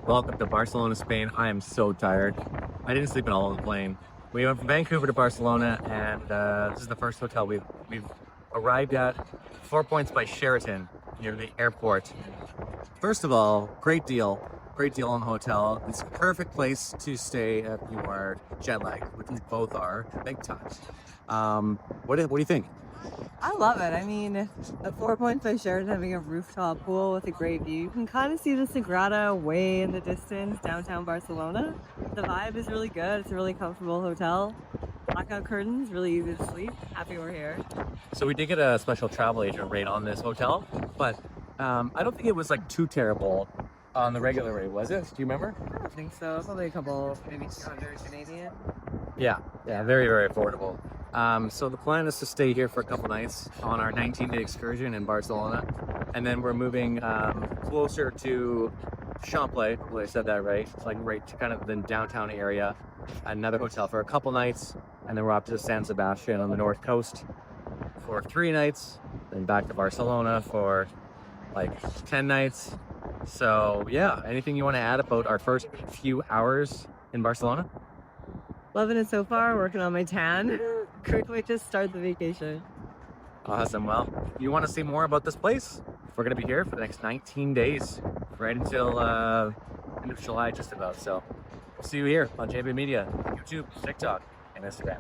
Welcome to Barcelona, Spain. I am so tired. I didn't sleep at all on the plane. We went from Vancouver to Barcelona, and this is the first hotel we've arrived at. 4 Points by Sheraton near the airport. First of all, great deal. Great deal on the hotel. It's a perfect place to stay if you are jet lagged, which we both are, big time. What do you think? I love it. I mean, at 4 Points by Sheraton having a rooftop pool with a great view. You can kind of see the Sagrada way in the distance, downtown Barcelona. The vibe is really good. It's a really comfortable hotel. Blackout curtains, really easy to sleep. Happy we're here. So we did get a special travel agent rate on this hotel, but I don't think it was like too terrible on the regular rate, was it? Do you remember? I don't think so. Probably a couple, maybe 200 Canadian. Yeah, very, very affordable. So the plan is to stay here for a couple nights on our 19-day excursion in Barcelona, and then we're moving closer to Champlain. Hopefully I said that right. It's like right to kind of the downtown area. Another hotel for a couple nights, and then we're up to San Sebastian on the north coast for 3 nights, then back to Barcelona for like 10 nights. So yeah, anything you want to add about our first few hours in Barcelona? Loving it so far. Working on my tan. Quick way to start the vacation. Awesome. Well, you want to see more about this place? We're going to be here for the next 19 days, right until end of July, just about. So we'll see you here on JB Media, YouTube, TikTok, and Instagram.